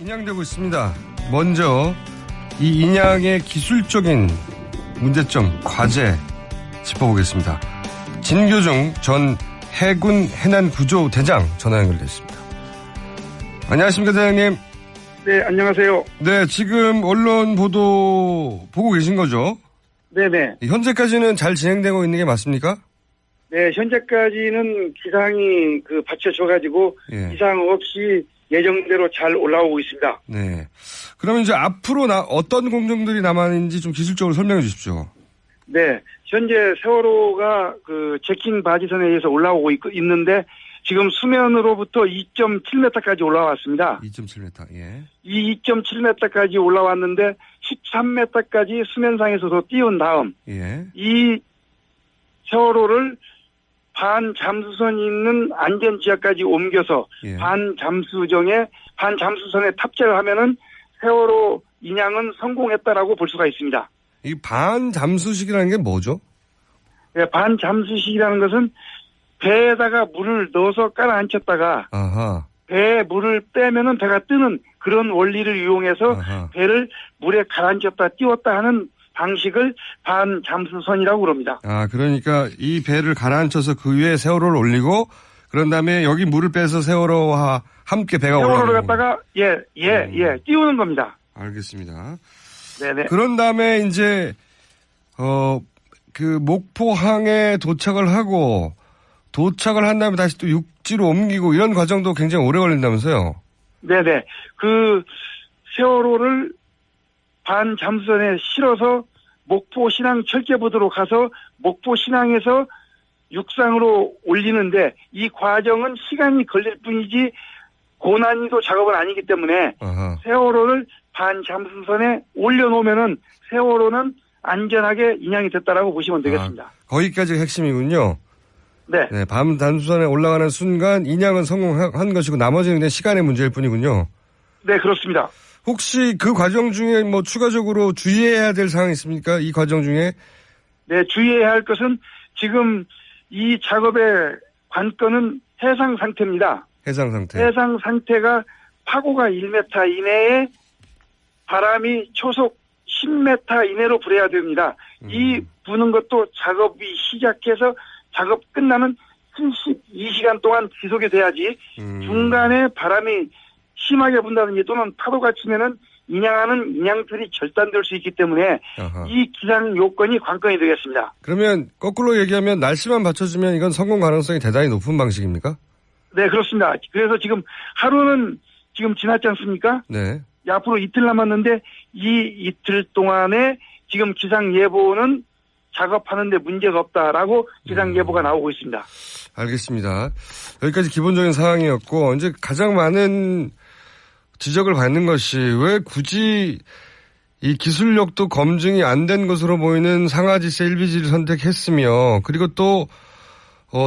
인양되고 있습니다. 먼저 이 인양의 기술적인 문제점, 과제 짚어보겠습니다. 진교중 전 해군 해난구조대장 전화 연결됐습니다. 안녕하십니까, 대장님. 네, 안녕하세요. 네, 지금 언론 보도 보고 계신 거죠? 네네. 현재까지는 잘 진행되고 있는 게 맞습니까? 네, 현재까지는 기상이 받쳐줘가지고 예. 이상 없이 예정대로 잘 올라오고 있습니다. 네. 그러면 이제 앞으로 어떤 공정들이 남았는지 좀 기술적으로 설명해 주십시오. 네, 현재 세월호가 제킹 바지선에 의해서 올라오고 있는데 지금 수면으로부터 2.7m까지 올라왔습니다. 2.7m, 예. 이 2.7m까지 올라왔는데 13m까지 수면상에서도 띄운 다음 예. 이 세월호를 반잠수선이 있는 안전지역까지 옮겨서 예. 반잠수선에 탑재를 하면은 세월호 인양은 성공했다라고 볼 수가 있습니다. 이 반잠수식이라는 게 뭐죠? 네, 반잠수식이라는 것은 배에다가 물을 넣어서 깔아앉혔다가 아하. 배에 물을 빼면은 배가 뜨는 그런 원리를 이용해서 아하. 배를 물에 가라앉혔다 띄웠다 하는 방식을 반잠수선이라고 그럽니다. 아, 그러니까 이 배를 가라앉혀서 그 위에 세월호를 올리고 그런 다음에 여기 물을 빼서 세월호와 함께 배가 올라가는 세월호를 갖다가 띄우는 겁니다. 알겠습니다. 네네. 그런 다음에 이제 목포항에 도착을 하고 도착을 한 다음에 다시 또 육지로 옮기고 이런 과정도 굉장히 오래 걸린다면서요? 네네. 세월호를 반잠수선에 실어서 목포 신항 철제부두로 가서 목포 신항에서 육상으로 올리는데 이 과정은 시간이 걸릴 뿐이지 고난이도 작업은 아니기 때문에 아하. 세월호를 반잠수선에 올려놓으면은 세월호는 안전하게 인양이 됐다라고 보시면 되겠습니다. 거기까지가 핵심이군요. 네. 네, 반잠수선에 올라가는 순간 인양은 성공한 것이고 나머지는 그냥 시간의 문제일 뿐이군요. 네, 그렇습니다. 혹시 그 과정 중에 추가적으로 주의해야 될 사항이 있습니까? 이 과정 중에? 네, 주의해야 할 것은 지금 이 작업의 관건은 해상 상태입니다. 해상 상태. 해상 상태가 파고가 1m 이내에 바람이 초속 10m 이내로 불어야 됩니다. 이 부는 것도 작업이 시작해서 작업 끝나는 72시간 동안 지속이 돼야지 중간에 바람이 심하게 분다든지 또는 파도가 치면은 인양하는 인양틀이 절단될 수 있기 때문에 아하. 이 기상 요건이 관건이 되겠습니다. 그러면 거꾸로 얘기하면 날씨만 받쳐주면 이건 성공 가능성이 대단히 높은 방식입니까? 네, 그렇습니다. 그래서 지금 하루는 지금 지났지 않습니까? 네. 앞으로 이틀 남았는데 이 이틀 동안에 지금 기상 예보는 작업하는데 문제가 없다라고 기상 예보가 나오고 있습니다. 알겠습니다. 여기까지 기본적인 사항이었고 이제 가장 많은 지적을 받는 것이 왜 굳이 이 기술력도 검증이 안 된 것으로 보이는 상하지 셀비지를 선택했으며 그리고 또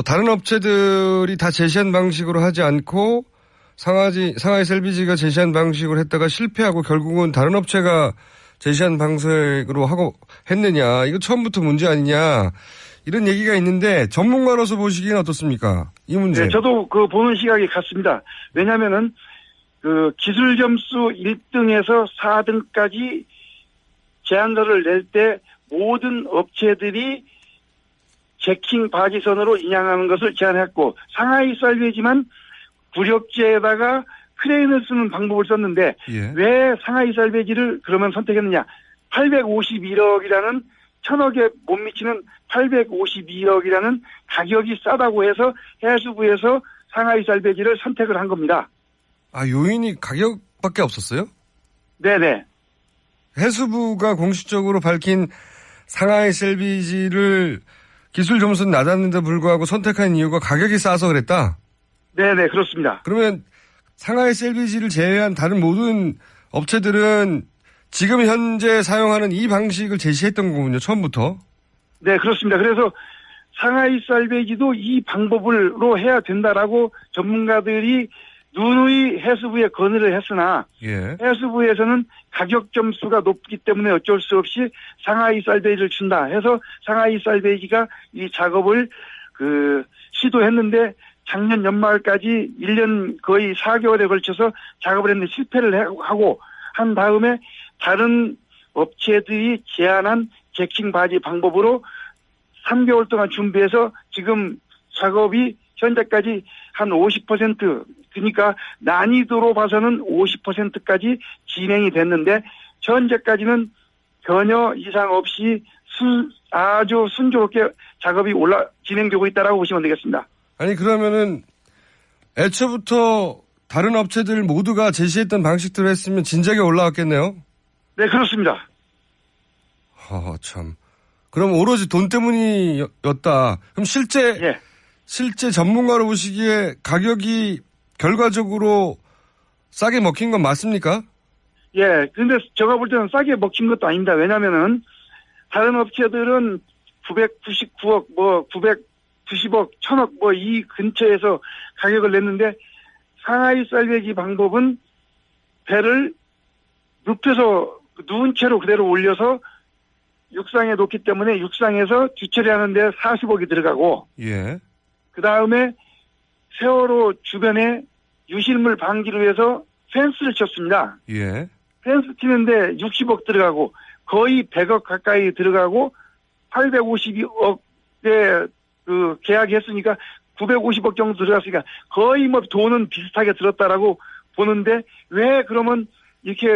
다른 업체들이 다 제시한 방식으로 하지 않고 상하이 셀비지가 제시한 방식으로 했다가 실패하고 결국은 다른 업체가 제시한 방식으로 하고 했느냐. 이거 처음부터 문제 아니냐. 이런 얘기가 있는데 전문가로서 보시기엔 어떻습니까? 이 문제. 네, 저도 보는 시각이 같습니다. 왜냐면은 기술 점수 1등에서 4등까지 제안서를 낼 때 모든 업체들이 제킹 바지선으로 인양하는 것을 제안했고 상하이 쌀베지만 구력지에다가 크레인을 쓰는 방법을 썼는데 예. 왜 상하이 쌀베지를 그러면 선택했느냐. 851억이라는 1,000억에 못 미치는 852억이라는 가격이 싸다고 해서 해수부에서 상하이 쌀베지를 선택을 한 겁니다. 아, 요인이 가격밖에 없었어요? 네네. 해수부가 공식적으로 밝힌 상하이 셀비지를 기술 점수는 낮았는데 불구하고 선택한 이유가 가격이 싸서 그랬다? 네네, 그렇습니다. 그러면 상하이 셀비지를 제외한 다른 모든 업체들은 지금 현재 사용하는 이 방식을 제시했던 거군요, 처음부터. 네, 그렇습니다. 그래서 상하이 쌀베지도 이 방법으로 해야 된다라고 전문가들이 누누이 해수부에 건의를 했으나 예. 해수부에서는 가격 점수가 높기 때문에 어쩔 수 없이 상하이 쌀베지를 준다 해서 상하이 쌀베지가 이 작업을 시도했는데 작년 연말까지 1년 거의 4개월에 걸쳐서 작업을 했는데 실패를 하고 한 다음에 다른 업체들이 제안한 잭싱 바지 방법으로 3개월 동안 준비해서 지금 작업이 현재까지 한 50% 그러니까 난이도로 봐서는 50%까지 진행이 됐는데 현재까지는 전혀 이상 없이 아주 순조롭게 작업이 진행되고 있다라고 보시면 되겠습니다. 아니 그러면은 애초부터 다른 업체들 모두가 제시했던 방식대로 했으면 진작에 올라왔겠네요. 네, 그렇습니다. 참. 그럼 오로지 돈 때문이었다. 그럼 실제 전문가로 보시기에 가격이 결과적으로 싸게 먹힌 건 맞습니까? 예, 근데 제가 볼 때는 싸게 먹힌 것도 아닙니다. 왜냐면은 다른 업체들은 999억, 990억, 1000억 이 근처에서 가격을 냈는데 상하이 쌀배기 방법은 배를 눕혀서 누운 채로 그대로 올려서 육상에 놓기 때문에 육상에서 뒤처리하는데 40억이 들어가고 예. 그 다음에 세월호 주변에 유실물 방지를 위해서 펜스를 쳤습니다. 예. 펜스 치는데 60억 들어가고 거의 100억 가까이 들어가고 852억에 계약했으니까 950억 정도 들어갔으니까 거의 돈은 비슷하게 들었다라고 보는데 왜 그러면 이렇게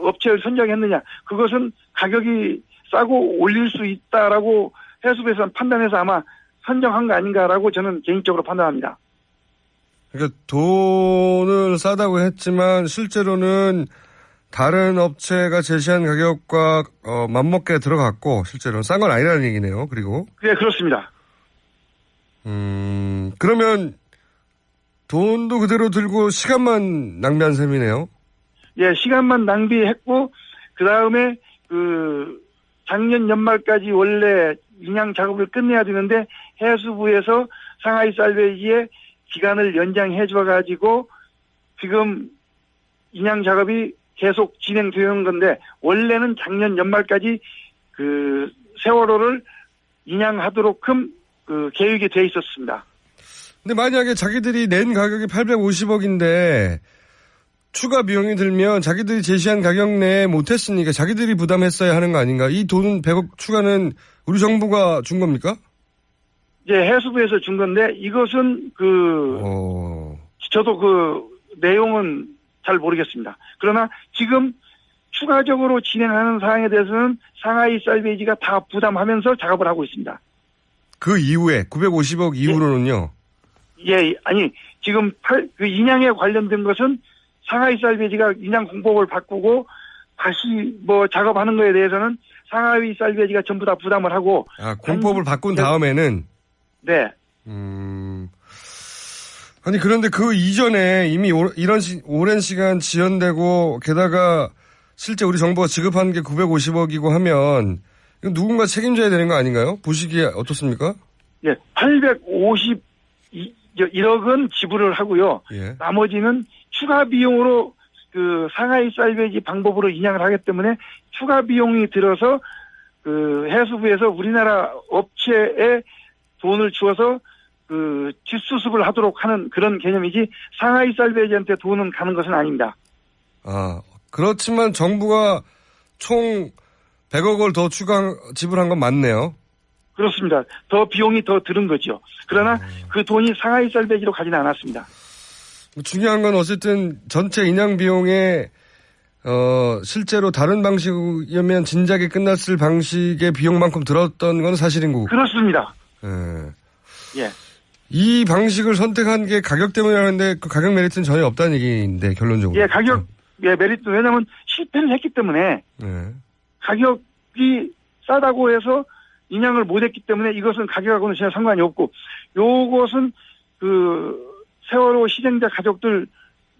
업체를 선정했느냐? 그것은 가격이 싸고 올릴 수 있다라고 해수부에서 판단해서 아마 선정한 거 아닌가라고 저는 개인적으로 판단합니다. 그러니까 돈을 싸다고 했지만 실제로는 다른 업체가 제시한 가격과 맞먹게 들어갔고 실제로는 싼 건 아니라는 얘기네요. 그리고 네, 그렇습니다. 그러면 돈도 그대로 들고 시간만 낭비한 셈이네요. 예, 시간만 낭비했고 그 다음에 작년 연말까지 원래 인양 작업을 끝내야 되는데 해수부에서 상하이 쌀배기의 기간을 연장해 줘가지고 지금 인양 작업이 계속 진행되는 건데 원래는 작년 연말까지 세월호를 인양하도록 계획이 돼 있었습니다. 근데 만약에 자기들이 낸 가격이 850억인데 추가 비용이 들면 자기들이 제시한 가격 내에 못했으니까 자기들이 부담했어야 하는 거 아닌가? 이 돈 100억 추가는 우리 정부가 준 겁니까? 예, 해수부에서 준 건데 이것은 저도 내용은 잘 모르겠습니다. 그러나 지금 추가적으로 진행하는 사항에 대해서는 상하이 쌀배지가 다 부담하면서 작업을 하고 있습니다. 그 이후에 950억 이후로는요? 예, 아니 지금 인양에 관련된 것은 상하이 쌀배지가 인양 공법을 바꾸고 다시 작업하는 거에 대해서는 상하이 쌀배지가 전부 다 부담을 하고. 공법을 바꾼 다음에는? 네. 아니 그런데 그 이전에 이미 이런 오랜 시간 지연되고 게다가 실제 우리 정부가 지급한 게 950억이고 하면 이건 누군가 책임져야 되는 거 아닌가요? 보시기에 어떻습니까? 예, 851억은 지불을 하고요. 예. 나머지는 추가 비용으로 상하이 쌀배지 방법으로 인양을 하기 때문에 추가 비용이 들어서 해수부에서 우리나라 업체에 돈을 주어서 뒷수습을 하도록 하는 그런 개념이지 상하이 쌀배지한테 돈은 가는 것은 아닙니다. 그렇지만 정부가 총 100억을 더 추가 지불한 건 맞네요. 그렇습니다. 비용이 더 들은 거죠. 그러나 그 돈이 상하이 쌀배지로 가지는 않았습니다. 중요한 건 어쨌든 전체 인양 비용에 실제로 다른 방식이면 진작에 끝났을 방식의 비용만큼 들었던 건 사실인 거고. 그렇습니다. 예. 이 방식을 선택한 게 가격 때문이라는데 그 가격 메리트는 전혀 없다는 얘기인데 결론적으로. 예, 메리트 왜냐하면 실패를 했기 때문에 가격이 싸다고 해서 인양을 못했기 때문에 이것은 가격하고는 전혀 상관이 없고 요것은 세월호 희생자 가족들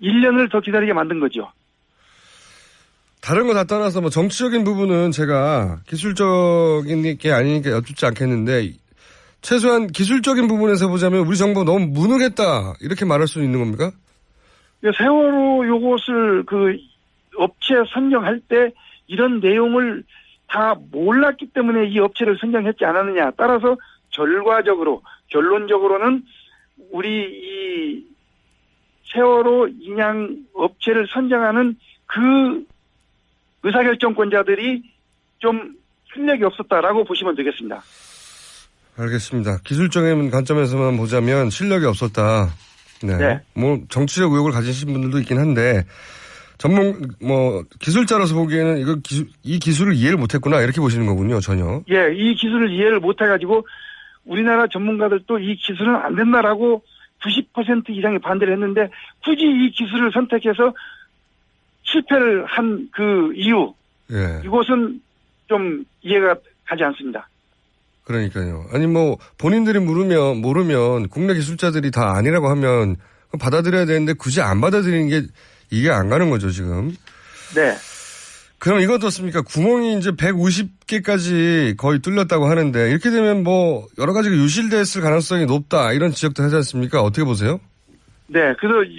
1년을 더 기다리게 만든 거죠. 다른 거 다 떠나서 정치적인 부분은 제가 기술적인 게 아니니까 여쭙지 않겠는데 최소한 기술적인 부분에서 보자면 우리 정부가 너무 무능했다 이렇게 말할 수 있는 겁니까? 세월호 요것을 업체 선정할 때 이런 내용을 다 몰랐기 때문에 이 업체를 선정했지 않았느냐. 따라서 결론적으로는 우리 이 세월호 인양 업체를 선정하는 그 의사결정권자들이 좀 실력이 없었다라고 보시면 되겠습니다. 알겠습니다. 기술적인 관점에서만 보자면 실력이 없었다. 네. 네. 뭐 정치적 의혹을 가지신 분들도 있긴 한데 기술자로서 보기에는 이 기술을 이해를 못했구나 이렇게 보시는 거군요. 전혀. 예, 이 기술을 이해를 못해가지고 우리나라 전문가들도 이 기술은 안 된다라고 90% 이상이 반대를 했는데 굳이 이 기술을 선택해서 실패를 한 그 이유, 예. 이것은 좀 이해가 가지 않습니다. 그러니까요. 아니 본인들이 모르면 국내 기술자들이 다 아니라고 하면 받아들여야 되는데 굳이 안 받아들이는 게 이게 안 가는 거죠 지금. 네. 그럼 이건 어떻습니까? 구멍이 이제 150개까지 거의 뚫렸다고 하는데 이렇게 되면 여러 가지가 유실됐을 가능성이 높다 이런 지적도 하지 않습니까? 어떻게 보세요? 네. 그래서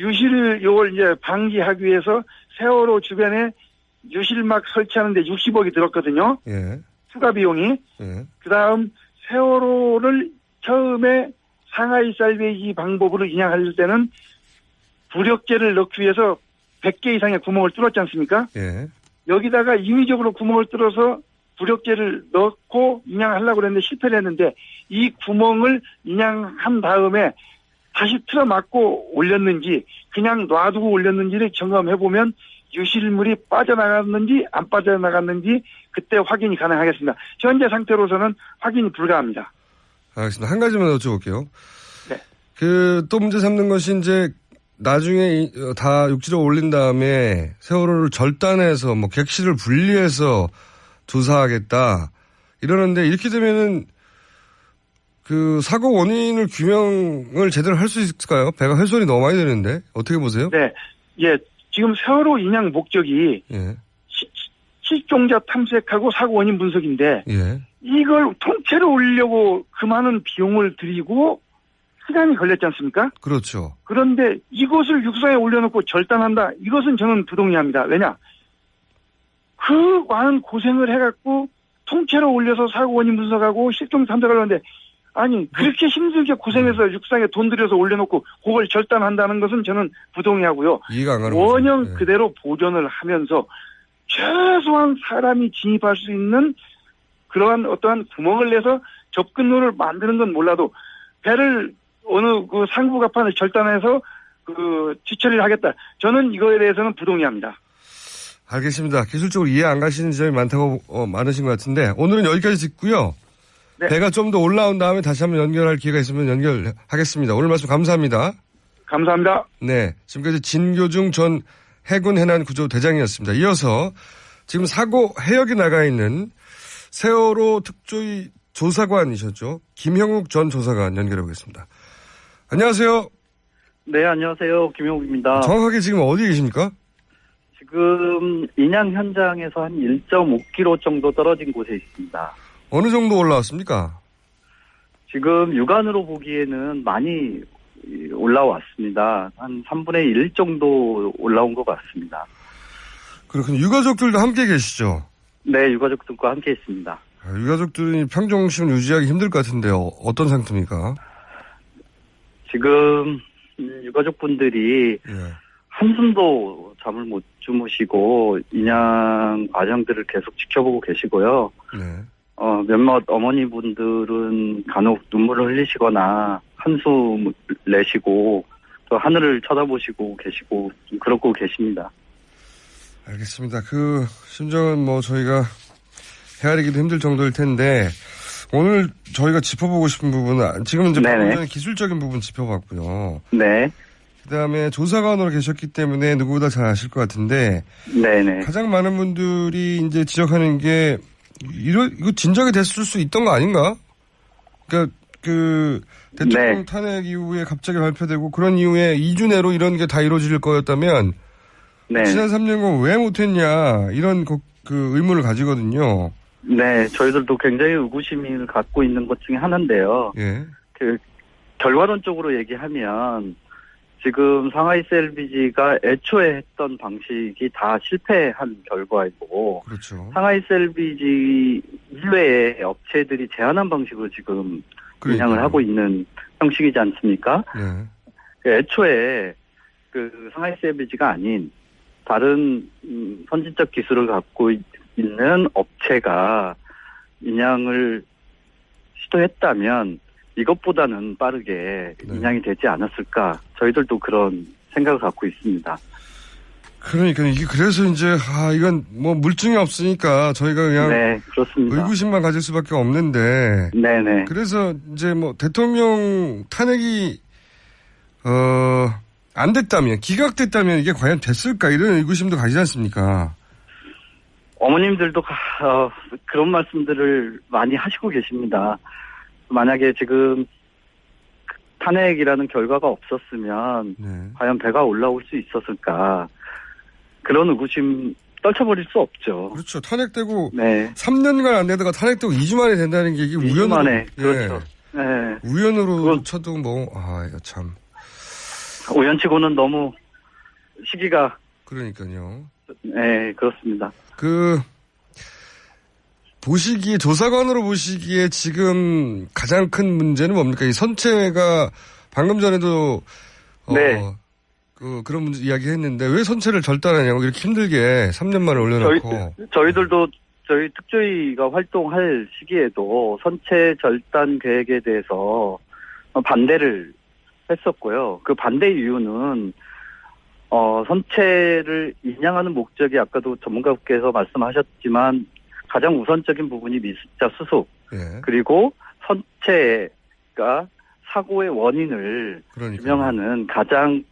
요걸 이제 방지하기 위해서 세월호 주변에 유실막 설치하는데 60억이 들었거든요. 예. 추가 비용이. 예. 그다음 세월호를 처음에 상하이 살베이지 방법으로 인양할 때는 부력제를 넣기 위해서 100개 이상의 구멍을 뚫었지 않습니까? 예. 여기다가 인위적으로 구멍을 뚫어서 부력제를 넣고 인양하려고 했는데 실패를 했는데 이 구멍을 인양한 다음에 다시 틀어막고 올렸는지 그냥 놔두고 올렸는지를 점검해보면 유실물이 빠져나갔는지 안 빠져나갔는지 그때 확인이 가능하겠습니다. 현재 상태로서는 확인이 불가합니다. 알겠습니다. 한 가지만 여쭤볼게요. 네. 또 문제 삼는 것이 이제 나중에 다 육지로 올린 다음에 세월호를 절단해서 객실을 분리해서 조사하겠다 이러는데 이렇게 되면은 그 사고 원인을 규명을 제대로 할 수 있을까요? 배가 훼손이 너무 많이 되는데 어떻게 보세요? 네, 예, 지금 세월호 인양 목적이 예. 실종자 탐색하고 사고 원인 분석인데 예. 이걸 통째로 올리려고 그 많은 비용을 들이고 시간이 걸렸지 않습니까? 그렇죠. 그런데 이것을 육상에 올려놓고 절단한다. 이것은 저는 부동의합니다. 왜냐? 그 많은 고생을 해갖고 통째로 올려서 사고 원인 분석하고 실종 탐색을 하는데 아니 그렇게 힘들게 고생해서 육상에 돈 들여서 올려놓고 그걸 절단한다는 것은 저는 부동의하고요. 이해가 안 가는 원형 거죠. 네. 그대로 보존을 하면서 최소한 사람이 진입할 수 있는 그러한 어떠한 구멍을 내서 접근로를 만드는 건 몰라도 배를 어느 그 상부 갑판을 절단해서 그 지처리를 하겠다. 저는 이거에 대해서는 부동의합니다. 알겠습니다. 기술적으로 이해 안 가시는 지점이 많으신 것 같은데 오늘은 여기까지 듣고요. 네. 배가 좀 더 올라온 다음에 다시 한번 연결할 기회가 있으면 연결하겠습니다. 오늘 말씀 감사합니다. 감사합니다. 네, 지금까지 진교중 전 해군 해난 구조 대장이었습니다. 이어서 지금 사고 해역에 나가 있는 세월호 특조위 조사관이셨죠. 김형욱 전 조사관 연결해 보겠습니다. 안녕하세요. 네, 안녕하세요. 김용욱입니다. 정확하게 지금 어디에 계십니까? 지금 인양 현장에서 한 1.5km 정도 떨어진 곳에 있습니다. 어느 정도 올라왔습니까? 지금 육안으로 보기에는 많이 올라왔습니다. 한 3분의 1 정도 올라온 것 같습니다. 그렇군요. 유가족들도 함께 계시죠? 네, 유가족들과 함께 있습니다. 유가족들이 평정심 유지하기 힘들 것 같은데요. 어떤 상태입니까? 지금 유가족분들이 예. 한숨도 잠을 못 주무시고 인양 과정들을 계속 지켜보고 계시고요. 네. 몇몇 어머니분들은 간혹 눈물을 흘리시거나 한숨 내시고 또 하늘을 쳐다보시고 계시고 그러고 계십니다. 알겠습니다. 그 심정은 저희가 헤아리기도 힘들 정도일 텐데 오늘 저희가 짚어보고 싶은 부분은 지금은 이제 방금 전에 기술적인 부분 짚어봤고요. 네. 그다음에 조사관으로 계셨기 때문에 누구보다 잘 아실 것 같은데 네네. 가장 많은 분들이 이제 지적하는 게 이거 진작에 됐을 수 있던 거 아닌가? 그러니까 그 대통령 탄핵 이후에 갑자기 발표되고 그런 이후에 2주 내로 이런 게 다 이루어질 거였다면 지난 3년간 왜 못했냐 이런 그 의문을 가지거든요. 네, 저희들도 굉장히 의구심을 갖고 있는 것 중에 하나인데요. 예. 그 결과론적으로 얘기하면 지금 상하이 셀비지가 애초에 했던 방식이 다 실패한 결과이고, 그렇죠. 상하이 셀비지 이외의 업체들이 제안한 방식으로 지금 인양을 하고 있는 형식이지 않습니까? 네. 애초에 그 상하이 세비지가 아닌 다른 선진적 기술을 갖고 있는 업체가 인양을 시도했다면 이것보다는 빠르게 네. 인양이 되지 않았을까? 저희들도 그런 생각을 갖고 있습니다. 그러니까 이게 그래서 이제 이건 뭐 물증이 없으니까 저희가 그냥 네, 그렇습니다. 의구심만 가질 수밖에 없는데. 네네. 그래서 이제 뭐 대통령 탄핵이 안 됐다면, 기각됐다면 이게 과연 됐을까 이런 의구심도 가지지 않습니까? 어머님들도 그런 말씀들을 많이 하시고 계십니다. 만약에 지금 탄핵이라는 결과가 없었으면 네. 과연 배가 올라올 수 있었을까? 그런 의구심 떨쳐버릴 수 없죠. 그렇죠. 탄핵되고 네. 3년간 안 되다가 탄핵되고 2주 만에 된다는 게 이게 2주 우연으로. 만에. 그렇죠. 네. 우연으로 쳐도 뭐, 이거 참. 우연치고는 너무 시기가. 그러니까요. 네, 그렇습니다. 보시기에, 조사관으로 보시기에 지금 가장 큰 문제는 뭡니까? 이 선체가 방금 전에도, 네. 그런 문제 이야기 했는데 왜 선체를 절단하냐고 이렇게 힘들게 3년 만에 올려놓고. 저희들도 저희 특조위가 활동할 시기에도 선체 절단 계획에 대해서 반대를 했었고요. 그 반대 이유는 선체를 인양하는 목적이 아까도 전문가께서 말씀하셨지만 가장 우선적인 부분이 미수자 수속, 예. 그리고 선체가 사고의 원인을 그러니까요. 규명하는 가장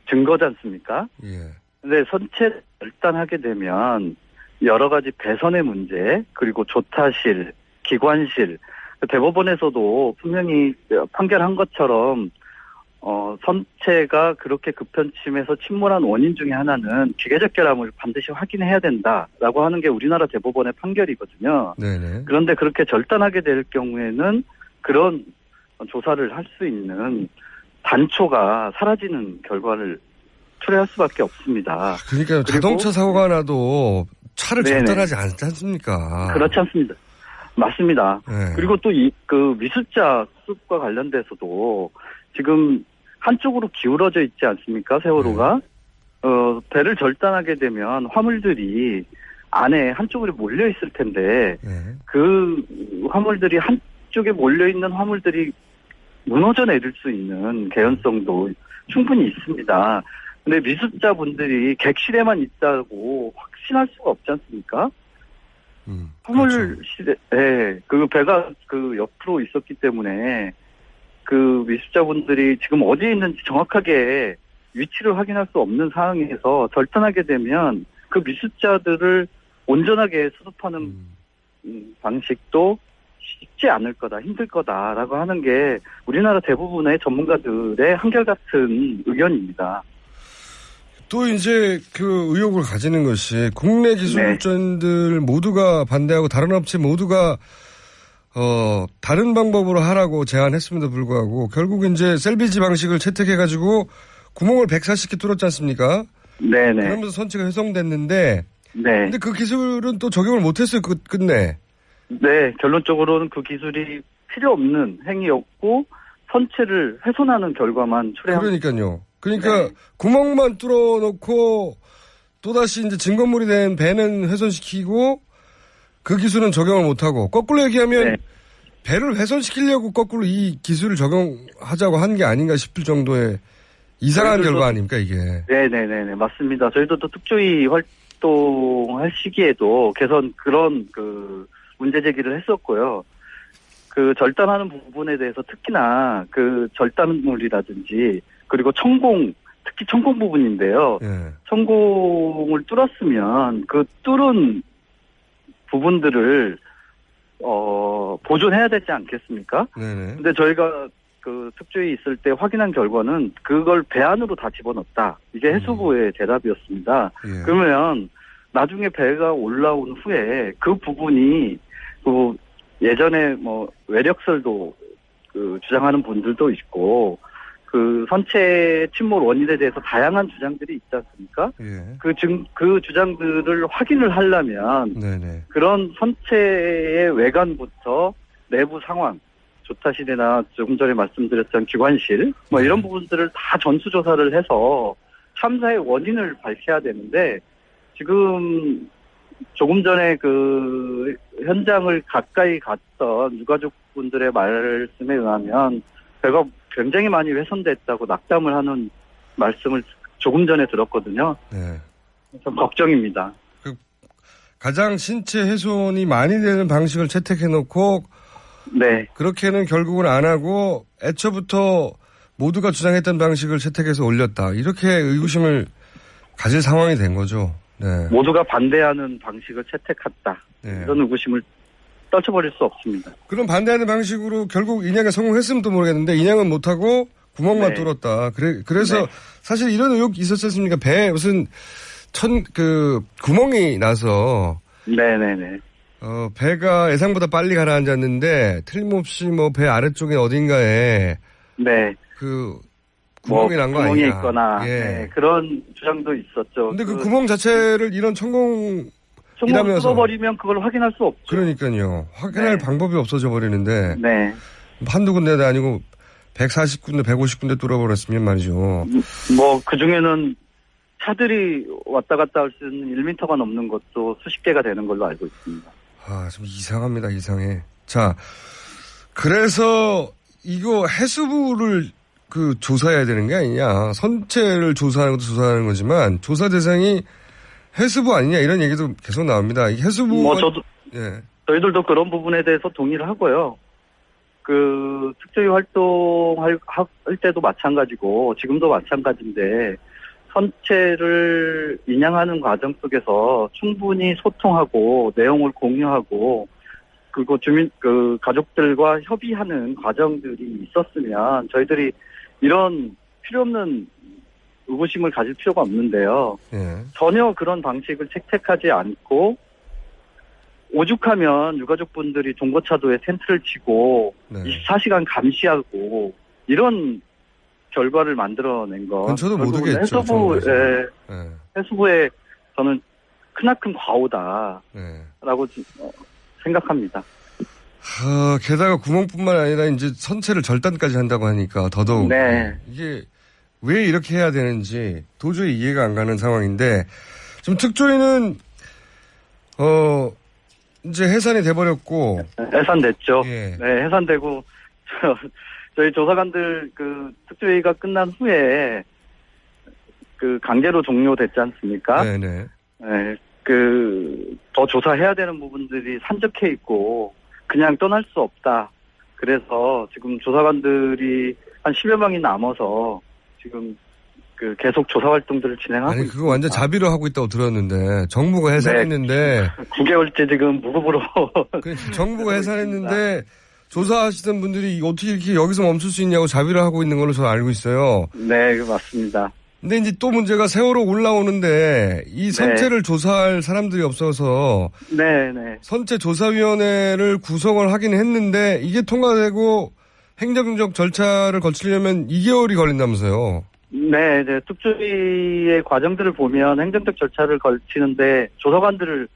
증거지 않습니까? 예. 근데 선체 절단하게 되면 여러 가지 배선의 문제, 그리고 조타실, 기관실, 대법원에서도 분명히 판결한 것처럼 선체가 그렇게 급편침해서 침몰한 원인 중에 하나는 기계적 결함을 반드시 확인해야 된다라고 하는 게 우리나라 대법원의 판결이거든요. 네네. 그런데 그렇게 절단하게 될 경우에는 그런 조사를 할 수 있는 단초가 사라지는 결과를 초래할 수밖에 없습니다. 그러니까 자동차 사고가 나도 차를 절단하지 않지 않습니까? 그렇지 않습니다. 맞습니다. 네. 그리고 또 그 미수자 수습과 관련돼서도 지금 한쪽으로 기울어져 있지 않습니까? 세월호가. 배를 절단하게 되면 화물들이 안에 한쪽으로 몰려 있을 텐데 그 화물들이 한쪽에 몰려 있는 화물들이 무너져 내릴 수 있는 개연성도 충분히 있습니다. 근데 미수자분들이 객실에만 있다고 확신할 수가 없지 않습니까? 화물실에, 네, 그 배가 그 옆으로 있었기 때문에 그 미수자분들이 지금 어디에 있는지 정확하게 위치를 확인할 수 없는 상황에서 절단하게 되면 그 미수자들을 온전하게 수습하는 방식도 쉽지 않을 거다, 힘들 거다라고 하는 게 우리나라 대부분의 전문가들의 한결같은 의견입니다. 또 이제 그 의혹을 가지는 것이 국내 기술자들 모두가 반대하고 다른 업체 모두가 다른 방법으로 하라고 제안했음에도 불구하고 결국 이제 셀비지 방식을 채택해가지고 구멍을 140개 뚫었지 않습니까? 네네. 그러면서 선체가 훼손됐는데 네. 근데 그 기술은 또 적용을 못했어요. 끝내. 네. 결론적으로는 그 기술이 필요 없는 행위였고 선체를 훼손하는 결과만 초래합니다. 그러니까요. 그러니까 구멍만 뚫어놓고 또다시 이제 증거물이 된 배는 훼손시키고 그 기술은 적용을 못하고 거꾸로 얘기하면 배를 훼손시키려고 거꾸로 이 기술을 적용하자고 한 게 아닌가 싶을 정도의 이상한 결과 아닙니까 이게. 네네네 맞습니다. 저희도 또 특조위 활동할 시기에도 개선 그런 그 문제 제기를 했었고요. 그 절단하는 부분에 대해서 특히나 그 절단물이라든지 그리고 청공, 특히 청공 부분인데요. 청공을 뚫었으면 그 뚫은 부분들을 보존해야 되지 않겠습니까? 근데 저희가 그 특조위 있을 때 확인한 결과는 그걸 배 안으로 다 집어넣었다. 이게 해수부의 대답이었습니다. 그러면 나중에 배가 올라온 후에 그 부분이 그 예전에 뭐 외력설도 그 주장하는 분들도 있고 그 선체 침몰 원인에 대해서 다양한 주장들이 있지 않습니까? 그 주장들을 확인을 하려면 그런 선체의 외관부터 내부 상황 조타실이나 조금 전에 말씀드렸던 기관실 뭐 이런 부분들을 다 전수조사를 해서 참사의 원인을 밝혀야 되는데 지금 조금 전에 그 현장을 가까이 갔던 유가족분들의 말씀에 의하면 배가 굉장히 많이 훼손됐다고 낙담을 하는 말씀을 조금 전에 들었거든요. 네. 좀 걱정입니다. 가장 신체 훼손이 많이 되는 방식을 채택해놓고 네. 그렇게는 결국은 안 하고 애초부터 모두가 주장했던 방식을 채택해서 올렸다. 이렇게 의구심을 가질 상황이 된 거죠. 네. 모두가 반대하는 방식을 채택했다. 네. 이런 의구심을 떨쳐버릴 수 없습니다. 그럼 반대하는 방식으로 결국 인양에 성공했으면 또 모르겠는데 인양은 못하고 구멍만 네. 뚫었다. 그래서 네. 사실 이런 의혹이 있었지 않습니까? 배에 무슨 구멍이 나서 네네네. 배가 예상보다 빨리 가라앉았는데 틀림없이 뭐 배 아래쪽에 어딘가에 네. 그 구멍이 난 거 구멍이 아니냐. 있거나 예. 네, 그런 주장도 있었죠. 근데 그 구멍 자체를 이런 총을 천공이라면서 뚫어버리면 그걸 확인할 수 없죠. 그러니까요. 확인할 네. 방법이 없어져 버리는데 네. 한두 군데도 아니고 140군데, 150군데 뚫어버렸으면 말이죠. 뭐 그중에는 차들이 왔다 갔다 할 수 있는 1m가 넘는 것도 수십 개가 되는 걸로 알고 있습니다. 아, 좀 이상합니다. 이상해. 자, 그래서 이거 해수부를 조사해야 되는 게 아니냐. 선체를 조사하는 것도 조사하는 거지만 조사 대상이 해수부 아니냐 이런 얘기도 계속 나옵니다. 이 해수부 뭐 예. 저희들도 그런 부분에 대해서 동의를 하고요. 그 특조위 활동할 때도 마찬가지고 지금도 마찬가지인데 선체를 인양하는 과정 속에서 충분히 소통하고 내용을 공유하고 그리고 가족들과 협의하는 과정들이 있었으면 저희들이 이런 필요 없는 의구심을 가질 필요가 없는데요. 예. 전혀 그런 방식을 채택하지 않고 오죽하면 유가족분들이 동거차도에 텐트를 치고 네. 24시간 감시하고 이런 결과를 만들어낸 건 그건 저도 못 오겠죠. 해수부의 저는 크나큰 과오다라고 네. 생각합니다. 게다가 구멍뿐만 아니라 이제 선체를 절단까지 한다고 하니까 더더욱 네. 이게 왜 이렇게 해야 되는지 도저히 이해가 안 가는 상황인데 좀 특조위는 이제 해산이 돼버렸고 해산됐죠. 예. 네, 해산되고 저희 조사관들 특조위가 끝난 후에 강제로 종료됐지 않습니까? 네네. 네, 더 조사해야 되는 부분들이 산적해 있고 그냥 떠날 수 없다. 그래서 지금 조사관들이 한 10여 명이 남아서 지금 계속 조사 활동들을 진행하고 아니 있습니다. 그거 완전 자비로 하고 있다고 들었는데 정부가 해산했는데 9개월째 지금 무급으로 정부가 해산했는데 조사하시던 분들이 어떻게 이렇게 여기서 멈출 수 있냐고 자비를 하고 있는 걸로 저는 알고 있어요. 네, 맞습니다. 근데 이제 또 문제가 세월호 올라오는데 이 선체를 조사할 사람들이 없어서 네. 선체 조사위원회를 구성을 하긴 했는데 이게 통과되고 행정적 절차를 거치려면 2개월이 걸린다면서요. 네. 특조위의 과정들을 보면 행정적 절차를 거치는데 조사관들을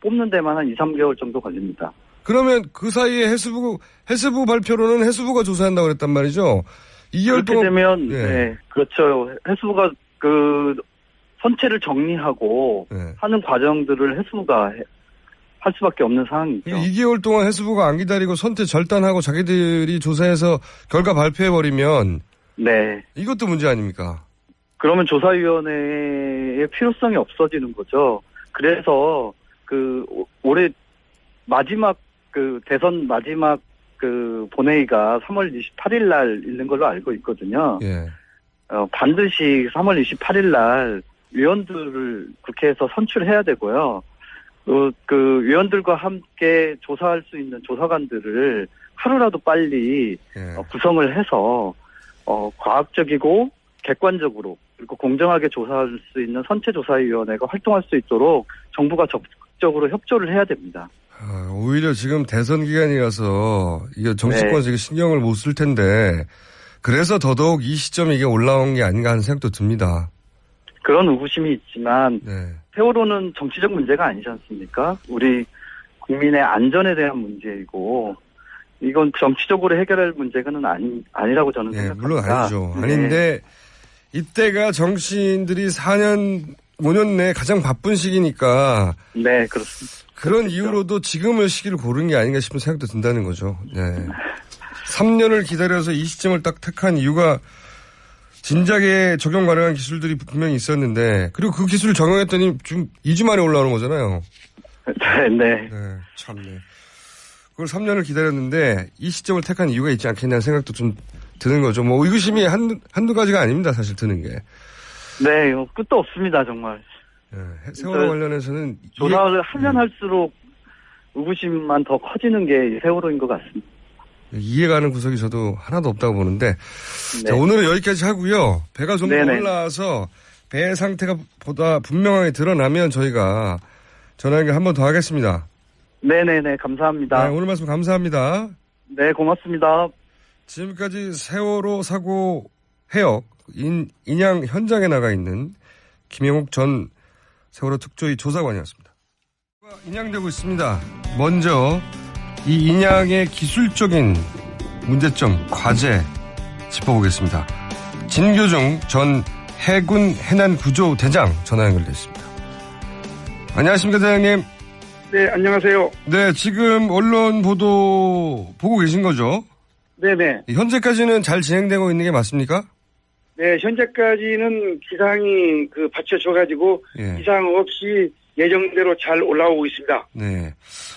뽑는 데만 한 2, 3개월 정도 걸립니다. 그러면 그 사이에 해수부 발표로는 해수부가 조사한다고 그랬단 말이죠. 2개월 그렇게 되면 네, 그렇죠. 해수부가 선체를 정리하고 하는 과정들을 해수부가 할 수밖에 없는 상황이죠. 2개월 동안 해수부가 안 기다리고 선체 절단하고 자기들이 조사해서 결과 발표해버리면 네. 이것도 문제 아닙니까? 그러면 조사위원회의 필요성이 없어지는 거죠. 그래서 올해 마지막 대선 마지막 본회의가 3월 28일 날 있는 걸로 알고 있거든요. 예. 반드시 3월 28일 날 위원들을 국회에서 선출해야 되고요. 위원들과 함께 조사할 수 있는 조사관들을 하루라도 빨리 구성을 해서 과학적이고 객관적으로 그리고 공정하게 조사할 수 있는 선체조사위원회가 활동할 수 있도록 정부가 적극적으로 협조를 해야 됩니다. 오히려 지금 대선 기간이라서 이게 정치권에서 이게 신경을 못 쓸 텐데 그래서 더더욱 이 시점에 이게 올라온 게 아닌가 하는 생각도 듭니다. 그런 의구심이 있지만 네. 세월호는 정치적 문제가 아니지 않습니까? 우리 국민의 안전에 대한 문제이고 이건 정치적으로 해결할 문제는 아니라고 저는 예, 생각합니다. 물론 아니죠. 네. 아닌데 이때가 정치인들이 4년, 5년 내에 가장 바쁜 시기니까 네, 그렇습니다. 그런 그렇죠. 이유로도 지금의 시기를 고른 게 아닌가 싶은 생각도 든다는 거죠. 네. 3년을 기다려서 이 시점을 딱 택한 이유가 진작에 적용 가능한 기술들이 분명히 있었는데 그리고 그 기술을 적용했더니 지금 2주 만에 올라오는 거잖아요. 네. 네, 참네. 그걸 3년을 기다렸는데 이 시점을 택한 이유가 있지 않겠냐는 생각도 좀 드는 거죠. 뭐 의구심이 한두 가지가 아닙니다. 사실 드는 게. 네, 끝도 없습니다, 정말. 네, 세월호 관련해서는 조사를 하면 할수록 의구심만 더 커지는 게 세월호인 것 같습니다. 이해가는 구석이 저도 하나도 없다고 보는데 네. 자, 오늘은 여기까지 하고요. 배가 좀 더 네네. 올라와서 배 상태가 보다 분명하게 드러나면 저희가 전화 연결 한 번 더 하겠습니다. 네네네, 감사합니다. 네, 오늘 말씀 감사합니다. 네, 고맙습니다. 지금까지 세월호 사고 해역 인양 현장에 나가 있는 김영욱 전 세월호 특조위 조사관이었습니다. 인양되고 있습니다. 먼저 이 인양의 기술적인 문제점, 과제 짚어보겠습니다. 진교중 전 해군 해난구조대장 전화 연결되어 있습니다. 안녕하십니까, 대장님. 네, 안녕하세요. 네, 지금 언론 보도 보고 계신 거죠? 네네. 현재까지는 잘 진행되고 있는 게 맞습니까? 네, 현재까지는 기상이 받쳐줘가지고 예. 이상 없이 예정대로 잘 올라오고 있습니다. 네.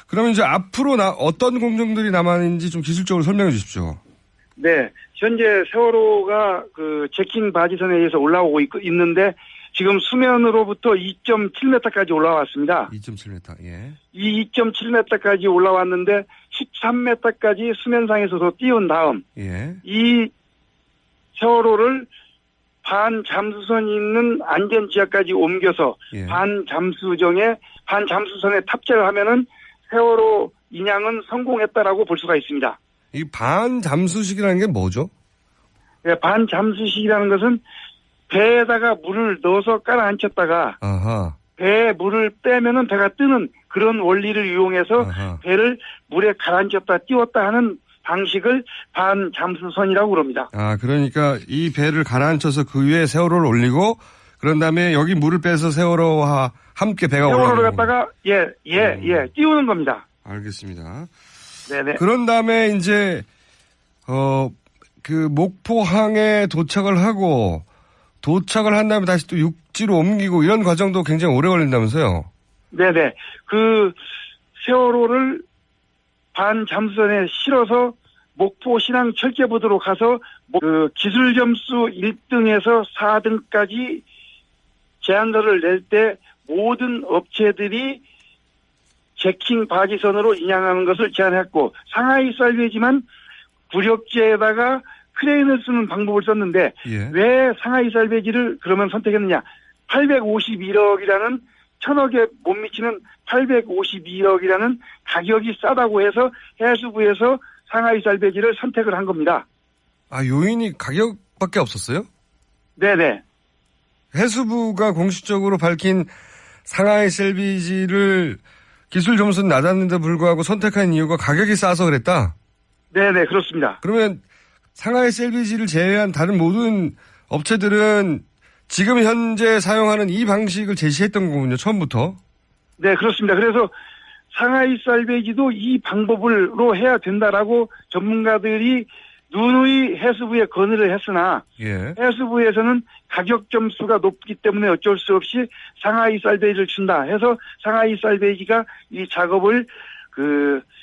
그러면 이제 앞으로 어떤 공정들이 남았는지 좀 기술적으로 설명해 주십시오. 네, 현재 세월호가 제킹 바지선에 의해서 올라오고 있는데 지금 수면으로부터 2.7m까지 올라왔습니다. 2.7m, 예. 이 2.7m까지 올라왔는데 13m까지 수면상에서도 띄운 다음 예. 이 세월호를 반잠수선이 있는 안전지역까지 옮겨서 예. 반잠수선에 탑재를 하면은 세월호 인양은 성공했다라고 볼 수가 있습니다. 이 반잠수식이라는 게 뭐죠? 네, 반잠수식이라는 것은 배에다가 물을 넣어서 깔아앉혔다가 아하. 배에 물을 빼면은 배가 뜨는 그런 원리를 이용해서 아하. 배를 물에 가라앉혔다 띄웠다 하는 방식을 반잠수선이라고 그럽니다. 아, 그러니까 이 배를 가라앉혀서 그 위에 세월호를 올리고 그런 다음에 여기 물을 빼서 세월호와 함께 배가 올라오는 세월호를 갖다가 띄우는 겁니다. 알겠습니다. 네네. 그런 다음에 이제 목포항에 도착을 하고 도착을 한 다음에 다시 또 육지로 옮기고 이런 과정도 굉장히 오래 걸린다면서요? 네네. 세월호를 반잠수선에 실어서 목포 신항 철제부도로 가서 기술 점수 1등에서 4등까지 제안서를 낼 때 모든 업체들이 제킹 바지선으로 인양하는 것을 제안했고 상하이 살베지만 구력지에다가 크레인을 쓰는 방법을 썼는데 예. 왜 상하이 살베지를 그러면 선택했느냐. 851억이라는 1,000억에 못 미치는 851억이라는 가격이 싸다고 해서 해수부에서 상하이 살베지를 선택을 한 겁니다. 아, 요인이 가격밖에 없었어요? 네네. 해수부가 공식적으로 밝힌 상하이 셀비지를 기술 점수는 낮았는데 불구하고 선택한 이유가 가격이 싸서 그랬다? 네네, 그렇습니다. 그러면 상하이 셀비지를 제외한 다른 모든 업체들은 지금 현재 사용하는 이 방식을 제시했던 거군요, 처음부터. 네, 그렇습니다. 그래서 상하이 살베지도 이 방법으로 해야 된다라고 전문가들이 누누이 해수부에 건의를 했으나 예. 해수부에서는 가격 점수가 높기 때문에 어쩔 수 없이 상하이 살베지를 준다 해서 상하이 살베지가 이 작업을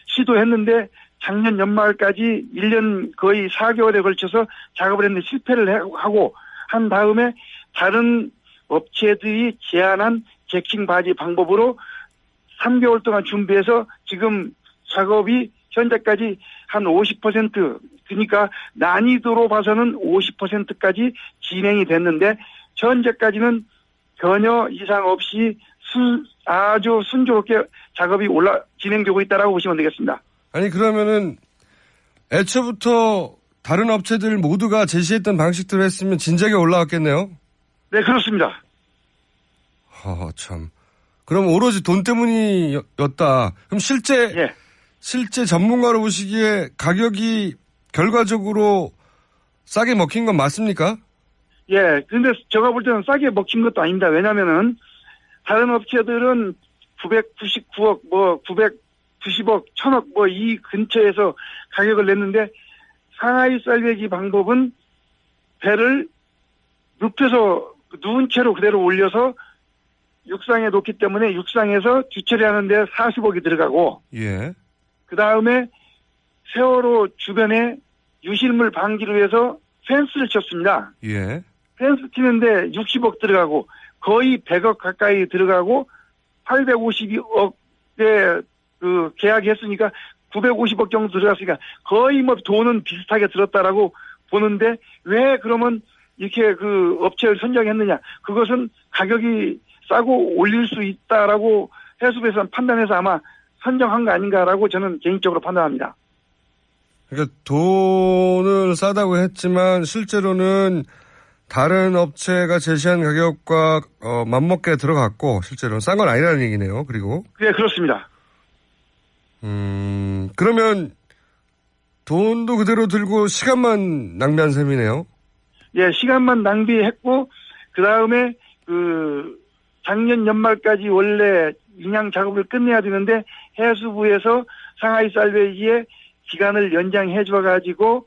시도했는데 작년 연말까지 1년 거의 4개월에 걸쳐서 작업을 했는데 실패를 하고 한 다음에 다른 업체들이 제안한 제킹 바지 방법으로 3개월 동안 준비해서 지금 작업이 현재까지 한 50% 그러니까 난이도로 봐서는 50%까지 진행이 됐는데 현재까지는 전혀 이상 없이 아주 순조롭게 작업이 진행되고 있다라고 보시면 되겠습니다. 아니 그러면은 애초부터 다른 업체들 모두가 제시했던 방식대로 했으면 진작에 올라왔겠네요. 네, 그렇습니다. 참. 그럼 오로지 돈 때문이었다. 그럼 실제 예. 실제 전문가로 보시기에 가격이 결과적으로 싸게 먹힌 건 맞습니까? 예, 근데 제가 볼 때는 싸게 먹힌 것도 아닙니다. 왜냐면은 다른 업체들은 999억, 990억, 1000억 이 근처에서 가격을 냈는데 상하이 쌀배기 방법은 배를 눕혀서 누운 채로 그대로 올려서 육상에 놓기 때문에 육상에서 뒤처리하는 데 40억이 들어가고 예. 그 다음에 세월호 주변에 유실물 방지를 위해서 펜스를 쳤습니다. 예. 펜스 치는데 60억 들어가고 거의 100억 가까이 들어가고 852억에 그 계약했으니까 950억 정도 들어갔으니까 거의 뭐 돈은 비슷하게 들었다라고 보는데 왜 그러면 이렇게 그 업체를 선정했느냐? 그것은 가격이 싸고 올릴 수 있다라고 해수부에서는 판단해서 아마 선정한 거 아닌가라고 저는 개인적으로 판단합니다. 그러니까 돈을 싸다고 했지만 실제로는 다른 업체가 제시한 가격과 맞먹게 들어갔고 실제로는 싼 건 아니라는 얘기네요. 그리고 네, 그렇습니다. 그러면 돈도 그대로 들고 시간만 낭비한 셈이네요. 예, 시간만 낭비했고 그 다음에 그 작년 연말까지 원래 인양 작업을 끝내야 되는데 해수부에서 상하이 쌀배기의 기간을 연장해 줘가지고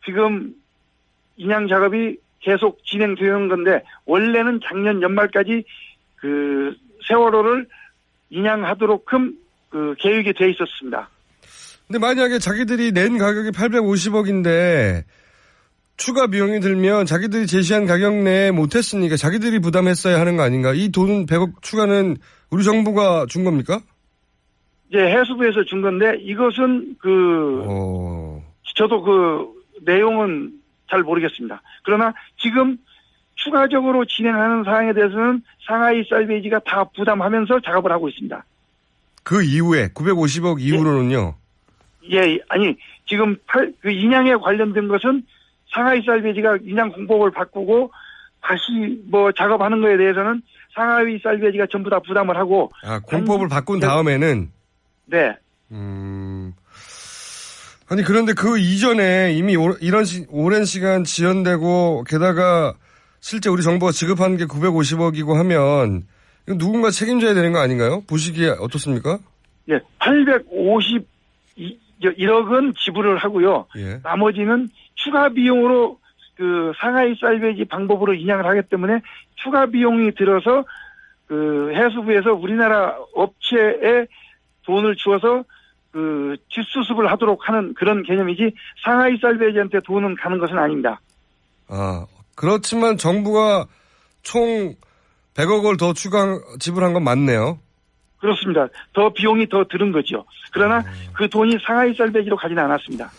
지금 인양 작업이 계속 진행되는 건데 원래는 작년 연말까지 그 세월호를 인양하도록끔 그 계획이 돼 있었습니다. 근데 만약에 자기들이 낸 가격이 850억인데 추가 비용이 들면 자기들이 제시한 가격 내에 못했으니까 자기들이 부담했어야 하는 거 아닌가? 이 돈 100억 추가는 우리 정부가 준 겁니까? 이제 해수부에서 준 건데 이것은 저도 그 내용은 잘 모르겠습니다. 그러나 지금 추가적으로 진행하는 사항에 대해서는 상하이 쌀배지가 다 부담하면서 작업을 하고 있습니다. 그 이후에 950억 이후로는요? 예, 아니 지금 그 인양에 관련된 것은 상하이 쌀배지가 인양 공법을 바꾸고 다시 뭐 작업하는 거에 대해서는 상하이 쌀배지가 전부 다 부담을 하고. 공법을 바꾼 다음에는? 네. 아니 그런데 그 이전에 이미 이런 오랜 시간 지연되고 게다가 실제 우리 정부가 지급한 게 950억이고 하면 이거 누군가 책임져야 되는 거 아닌가요? 보시기에 어떻습니까? 예, 851억은 지불을 하고요. 예. 나머지는 추가 비용으로 그 상하이 쌀배지 방법으로 인양을 하기 때문에 추가 비용이 들어서 그 해수부에서 우리나라 업체에 돈을 주어서 그 뒷수습을 하도록 하는 그런 개념이지 상하이 쌀배지한테 돈은 가는 것은 아닙니다. 그렇지만 정부가 총 100억을 더 추가 지불한 건 맞네요. 그렇습니다. 더 비용이 더 들은 거죠. 그러나 그 돈이 상하이 쌀배지로 가지는 않았습니다.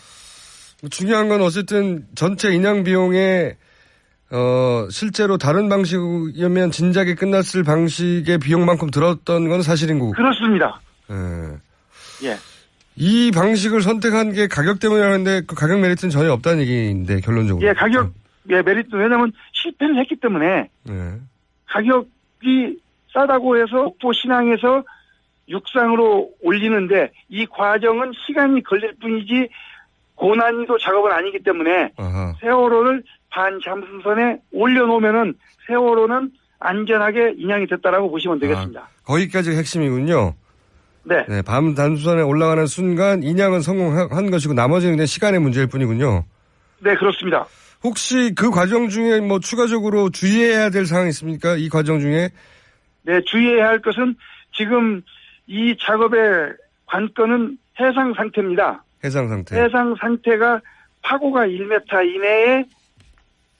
중요한 건 어쨌든 전체 인양 비용에 실제로 다른 방식이면 진작에 끝났을 방식의 비용만큼 들었던 건 사실인 거고. 그렇습니다. 예. 이 방식을 선택한 게 가격 때문이라는데 그 가격 메리트는 전혀 없다는 얘기인데 결론적으로. 예, 메리트 왜냐하면 실패를 했기 때문에 가격이 싸다고 해서 목포 신항에서 육상으로 올리는데 이 과정은 시간이 걸릴 뿐이지 고난이도 작업은 아니기 때문에 세월호를 반잠수선에 올려놓으면은 세월호는 안전하게 인양이 됐다라고 보시면 되겠습니다. 거기까지가 핵심이군요. 네. 네, 밤 단수선에 올라가는 순간 인양은 성공한 것이고 나머지는 그냥 시간의 문제일 뿐이군요. 네, 그렇습니다. 혹시 그 과정 중에 뭐 추가적으로 주의해야 될 사항이 있습니까? 이 과정 중에? 네, 주의해야 할 것은 지금 이 작업의 관건은 해상 상태입니다. 해상 상태. 해상 상태가 파고가 1m 이내에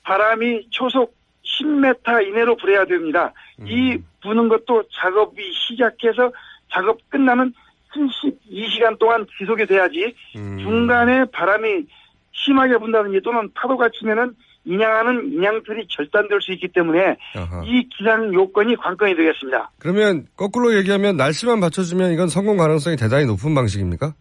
바람이 초속 10m 이내로 불어야 됩니다. 이 부는 것도 작업이 시작해서 작업 끝나면 72시간 동안 지속이 돼야지 중간에 바람이 심하게 분다든지 또는 파도가 치면은 인양하는 인양들이 절단될 수 있기 때문에 이 기상 요건이 관건이 되겠습니다. 그러면 거꾸로 얘기하면 날씨만 받쳐주면 이건 성공 가능성이 대단히 높은 방식입니까?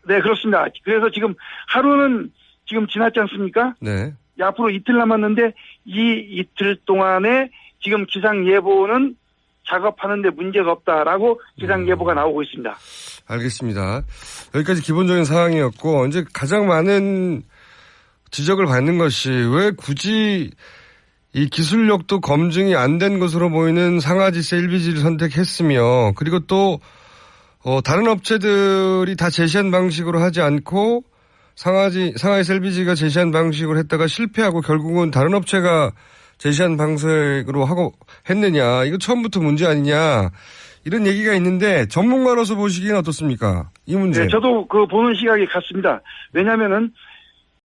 네, 그렇습니다. 그래서 지금 하루는 지금 지났지 않습니까? 네. 앞으로 이틀 남았는데 이 이틀 동안에 지금 기상 예보는 작업하는데 문제가 없다라고 기상 예보가 나오고 있습니다. 알겠습니다. 여기까지 기본적인 사항이었고, 이제 가장 많은 지적을 받는 것이 왜 굳이 이 기술력도 검증이 안 된 것으로 보이는 상하지세 LBG를 선택했으며, 그리고 또 다른 업체들이 다 제시한 방식으로 하지 않고 상하이세 LBG가 제시한 방식으로 했다가 실패하고 결국은 다른 업체가 제시한 방식으로 하고 했느냐. 이거 처음부터 문제 아니냐. 이런 얘기가 있는데 전문가로서 보시기엔 어떻습니까? 이 문제. 네, 저도 그 보는 시각이 같습니다. 왜냐면은